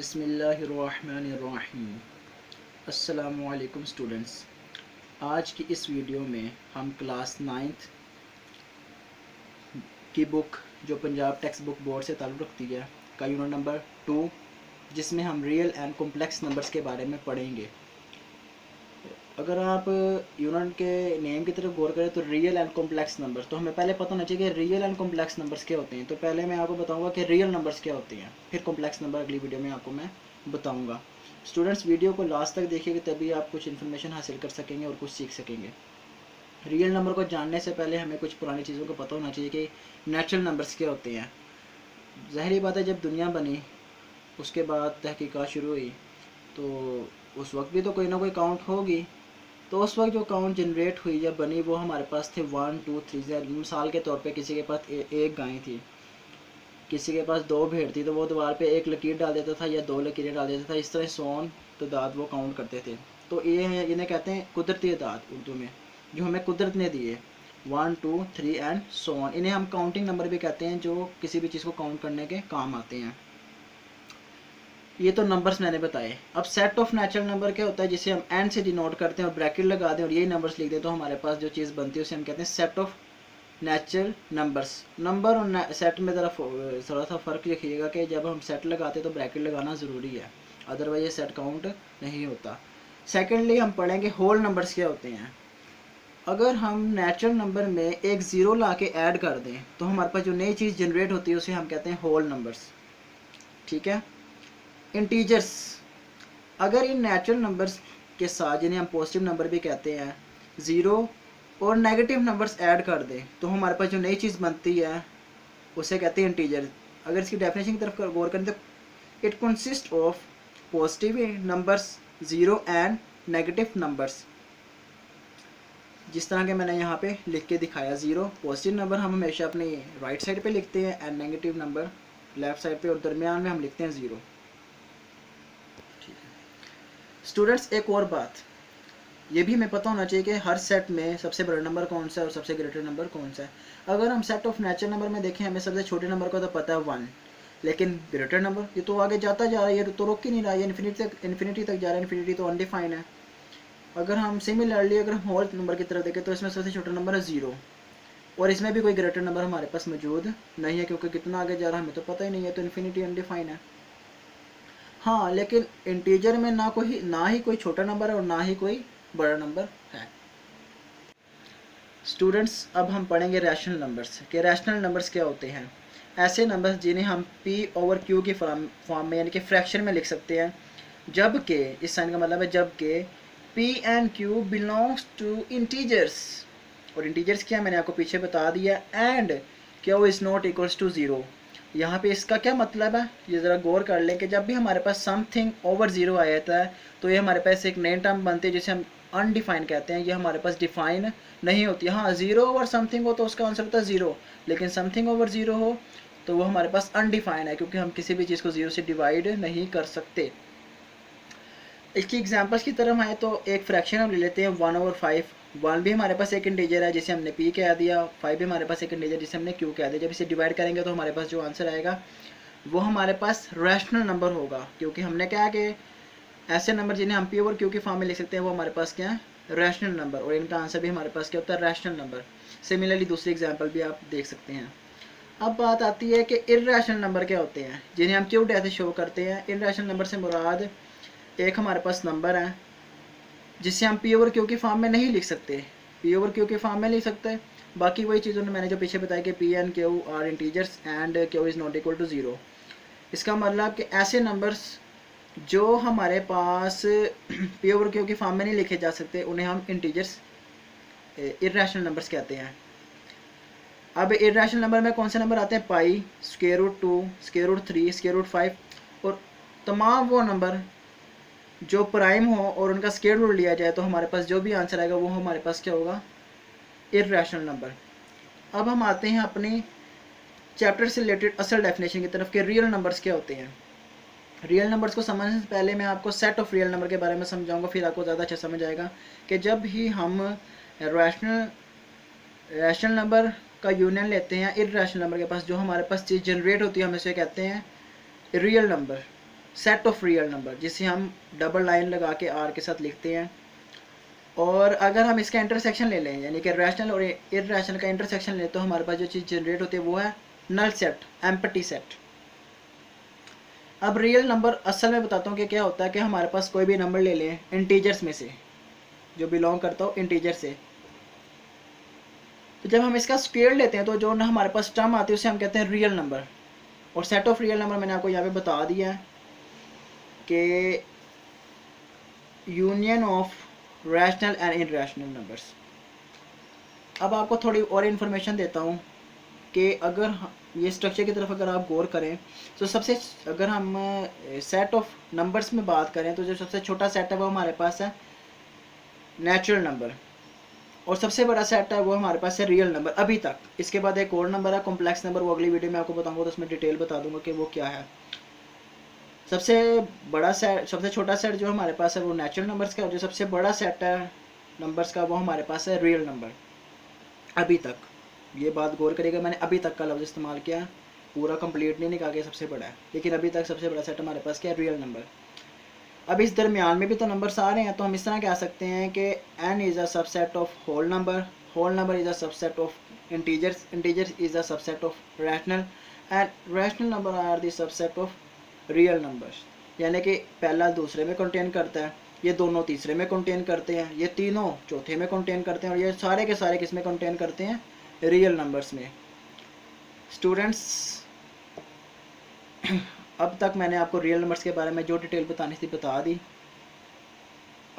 बिस्मिल्लाहिर्रहमानिर्रहीम। अस्सलामुअलैकुम स्टूडेंट्स। आज की इस वीडियो में हम क्लास 9th की बुक जो पंजाब टेक्स्ट बुक बोर्ड से ताल्लुक़ रखती है का यूनिट नंबर 2, जिसमें हम रियल एंड कॉम्प्लेक्स नंबर्स के बारे में पढ़ेंगे। अगर आप यूनिट के नेम की तरफ गौर करें तो रियल एंड कॉम्प्लेक्स नंबर्स, तो हमें पहले पता होना चाहिए कि रियल एंड कॉम्प्लेक्स नंबर्स क्या होते हैं। तो पहले मैं आपको बताऊंगा कि रियल नंबर्स क्या होते हैं, फिर कॉम्प्लेक्स नंबर अगली वीडियो में आपको मैं बताऊंगा। स्टूडेंट्स, वीडियो को लास्ट तक देखिएगा, तभी आप कुछ इन्फॉर्मेशन हासिल कर सकेंगे और कुछ सीख सकेंगे। रियल नंबर को जानने से पहले हमें कुछ पुरानी चीज़ों को पता होना चाहिए कि नेचुरल नंबर्स क्या होते हैं। ज़ाहिर बात है, जब दुनिया बनी उसके बाद तहकीकात शुरू हुई तो उस वक्त भी तो कोई ना कोई काउंट होगी। तो उस वक्त जो काउंट जनरेट हुई या बनी वो हमारे पास थे 1 2 3। मिसाल के तौर पे किसी के पास एक गाय थी, किसी के पास 2 भेड़ थी, तो वो दीवार पे एक लकीर डाल देता था या 2 लकीरें डाल देता था। इस तरह सोन तादाद वो काउंट करते थे। तो ये है, इन्हें कहते हैं कुदरती तादाद उर्दू में, जो हमें कुदरत ने दिए 1 2 3 एंड सोन। इन्हें हम काउंटिंग नंबर भी कहते हैं, जो किसी भी चीज़ को काउंट करने के काम आते हैं। ये तो नंबर्स मैंने बताए। अब सेट ऑफ नेचुरल नंबर क्या होता है, जिसे हम एन से डिनोट करते हैं और ब्रैकेट लगा दें और यही नंबर्स लिख दें, तो हमारे पास जो चीज़ बनती है उसे हम कहते हैं set of natural numbers. Number और सेट में ज़रा थोड़ा सा फ़र्क रखिएगा कि जब हम सेट लगाते हैं तो ब्रैकेट लगाना ज़रूरी है, अदरवाइज ये सेट काउंट नहीं होता। सेकेंडली हम पढ़ेंगे होल नंबर्स क्या होते हैं। अगर हम नेचुरल नंबर में एक ज़ीरो ला के ऐड कर दें तो हमारे पास जो नई चीज़ जनरेट होती है उसे हम कहते हैं होल नंबर्स। ठीक है। इंटीजर्स, अगर इन नेचुरल नंबर्स के साथ, जिन्हें हम पॉजिटिव नंबर भी कहते हैं, ज़ीरो और नेगेटिव नंबर्स ऐड कर दें तो हमारे पास जो नई चीज़ बनती है उसे कहते हैं इंटीजर। अगर इसकी डेफिनेशन की तरफ गौर करें तो it consist of positive numbers, zero and negative numbers. जिस तरह के मैंने यहाँ पे लिख के दिखाया, ज़ीरो पॉजिटिव नंबर हम हमेशा अपनी राइट साइड पे लिखते हैं and negative number left side पे, और दरमियान में हम लिखते हैं ज़ीरो। स्टूडेंट्स, एक और बात ये भी हमें पता होना चाहिए कि हर सेट में सबसे बड़ा नंबर कौन सा है और सबसे ग्रेटर नंबर कौन सा है। अगर हम सेट ऑफ नेचुरल नंबर में देखें, हमें सबसे छोटे नंबर का तो पता है 1, लेकिन ग्रेटर नंबर ये तो आगे जाता जा रहा है, ये तो रुक ही नहीं रहा है, इन्फिनिटी तक जा रहा है। इन्फिनिटी तो अनडिफाइन है। अगर हम सिमिलरली अगर हम होल नंबर की तरफ देखें तो इसमें सबसे छोटा नंबर है 0, और इसमें भी कोई ग्रेटर नंबर हमारे पास मौजूद नहीं है, क्योंकि कितना आगे जा रहा है हमें तो पता ही नहीं है, तो इन्फिनिटी अनडिफाइन है। हाँ, लेकिन इंटीजर में ना ही कोई छोटा नंबर है और ना ही कोई बड़ा नंबर है। स्टूडेंट्स, अब हम पढ़ेंगे रैशनल नंबर्स के रैशनल नंबर्स क्या होते हैं। ऐसे नंबर्स जिन्हें हम P/Q की फॉर्म में यानी कि फ्रैक्शन में लिख सकते हैं, जबकि इस साइन का मतलब है जबकि P and Q belongs to integers. और इंटीजर्स क्या, मैंने आपको पीछे बता दिया। And Q is not equals to 0। यहाँ पे इसका क्या मतलब है, ये ज़रा गौर कर लें कि जब भी हमारे पास समथिंग ओवर 0 आ जाता है तो ये हमारे पास एक नई टर्म बनती है जिसे हम अनडिफाइन कहते हैं। ये हमारे पास डिफाइन नहीं होती। हाँ, 0 ओवर समथिंग हो तो उसका आंसर होता है 0, लेकिन समथिंग ओवर 0 हो तो वो हमारे पास अनडिफाइन है, क्योंकि हम किसी भी चीज़ को 0 से डिवाइड नहीं कर सकते। इसकी एग्जांपल्स की तरफ आए तो एक फ्रैक्शन हम ले लेते हैं 1/5। 1 भी हमारे पास एक इंटीजर है जिसे हमने P कह दिया, 5 भी हमारे पास एक इंटीजर जिसे हमने Q कह दिया। जब इसे डिवाइड करेंगे तो हमारे पास जो आंसर आएगा वो हमारे पास रैशनल नंबर होगा, क्योंकि हमने क्या कि ऐसे नंबर जिन्हें हम P/Q की फॉर्म में लिख सकते हैं वो हमारे पास क्या है, रैशनल नंबर, और इनका आंसर भी हमारे पास क्या होता है, रैशनल नंबर। सिमिलरली दूसरी एग्जाम्पल भी आप देख सकते हैं। अब बात आती है कि इर्रेशनल नंबर क्या होते हैं, जिन्हें हम Q ऐसे शो करते हैं। इर्रेशनल नंबर से मुराद एक हमारे पास नंबर है जिसे हम P/Q की फॉर्म में नहीं लिख सकते, P/Q की फॉर्म में लिख सकते। बाकी वही चीज़ों ने मैंने जो पीछे बताया कि P and Q are integers and Q is not equal to 0। इसका मतलब कि ऐसे नंबर्स जो हमारे पास P/Q की फॉर्म में नहीं लिखे जा सकते उन्हें हम इंटीजर्स इर्रेशनल नंबर्स कहते हैं। अब इर्रेशनल नंबर में कौन से नंबर आते हैं, पाई, √2, √3, √5, और तमाम वो नंबर जो प्राइम हो और उनका स्क्वायर रूट लिया जाए तो हमारे पास जो भी आंसर आएगा वो हमारे पास क्या होगा, इर्रेशनल नंबर। अब हम आते हैं अपनी चैप्टर से रिलेटेड असल डेफिनेशन की तरफ कि रियल नंबर्स क्या होते हैं। रियल नंबर्स को समझने से पहले मैं आपको सेट ऑफ रियल नंबर के बारे में समझाऊंगा, फिर आपको ज़्यादा अच्छा समझ आएगा कि जब ही हम रैशनल नंबर का यूनियन लेते हैं इर्रेशनल नंबर के पास, जो हमारे पास चीज़ जनरेट होती है हम इसे कहते हैं real number. Set of real number, जिसे हम डबल लाइन लगा के आर के साथ लिखते हैं। और अगर हम इसका इंटरसेक्शन ले लें, यानी कि रैशनल और इररेशनल का इंटरसेक्शन लें, तो हमारे पास जो चीज़ जनरेट होती है वो है नल सेट, एम्प्टी सेट। अब रियल नंबर असल में बताता हूँ कि क्या होता है कि हमारे पास कोई भी नंबर ले लें इंटीजर्स में से, जो बिलोंग करता हो इंटीजर से, तो जब हम इसका स्क्वायर लेते हैं तो जो ना हमारे पास टर्म आती है उसे हम कहते हैं रियल नंबर। और सेट ऑफ रियल नंबर मैंने आपको यहाँ पे बता दिया है कि union of rational and irrational numbers. अब आपको थोड़ी और इन्फॉर्मेशन देता हूँ कि अगर ये स्ट्रक्चर की तरफ अगर आप गौर करें तो सबसे, अगर हम सेट ऑफ नंबर्स में बात करें तो जो सबसे छोटा सेट है वो हमारे पास है नेचुरल नंबर, और सबसे बड़ा सेट है वो हमारे पास है रियल नंबर अभी तक। इसके बाद एक और नंबर है कॉम्प्लेक्स नंबर, वो अगली वीडियो में आपको बताऊंगा, तो उसमें डिटेल बता दूंगा कि वो क्या है। सबसे बड़ा सेट, सबसे छोटा सेट जो हमारे पास है वो नेचुरल नंबर्स का, और जो सबसे बड़ा सेट है नंबर्स का वो हमारे पास है रियल नंबर अभी तक। ये बात गौर करिएगा, मैंने अभी तक का लफ्ज़ इस्तेमाल किया, पूरा कंप्लीट नहीं कहा कि सबसे बड़ा है, लेकिन अभी तक सबसे बड़ा सेट हमारे पास क्या है, रियल नंबर। अब इस दरमियान में भी तो नंबर्स आ रहे हैं, तो हम इस तरह कह सकते हैं कि n is a subset of whole number is a subset of integers is a subset of rational, and rational number are the subset of real numbers. यानी कि पहला दूसरे में कंटेन करता है, ये दोनों तीसरे में कंटेन करते हैं, ये तीनों चौथे में कंटेन करते हैं, और ये सारे के सारे किस में कंटेन करते हैं, रियल नंबर्स में। स्टूडेंट्स, अब तक मैंने आपको रियल नंबर्स के बारे में जो डिटेल बतानी थी बता दी।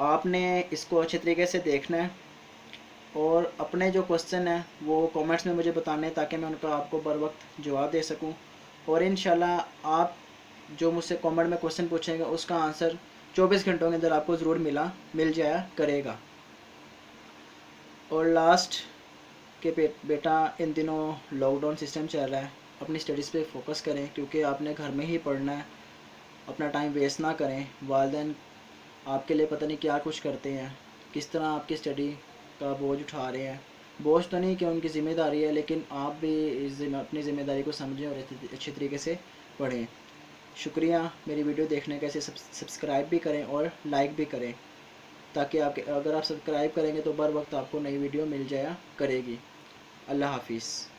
आपने इसको अच्छे तरीके से देखना है और अपने जो क्वेश्चन हैं वो कमेंट्स में मुझे बताने हैं, ताकि मैं उनका आपको बर वक्त जवाब दे सकूं। और इंशाल्लाह आप जो मुझसे कमेंट में क्वेश्चन पूछेंगे उसका आंसर 24 घंटों के अंदर आपको ज़रूर मिल जाया करेगा। और लास्ट के बेटा, इन दिनों लॉकडाउन सिस्टम चल रहा है, अपनी स्टडीज़ पे फोकस करें, क्योंकि आपने घर में ही पढ़ना है, अपना टाइम वेस्ट ना करें। वालिदैन आपके लिए पता नहीं क्या कुछ करते हैं, किस तरह आपकी स्टडी का बोझ उठा रहे हैं। बोझ तो नहीं कि उनकी ज़िम्मेदारी है, लेकिन आप भी अपनी ज़िम्मेदारी को समझें और अच्छे तरीके से पढ़ें। शुक्रिया मेरी वीडियो देखने का। इसे सब्सक्राइब भी करें और लाइक भी करें, ताकि अगर आप सब्सक्राइब करेंगे तो बर वक्त आपको नई वीडियो मिल जाया करेगी। अल्लाह हाफिज़।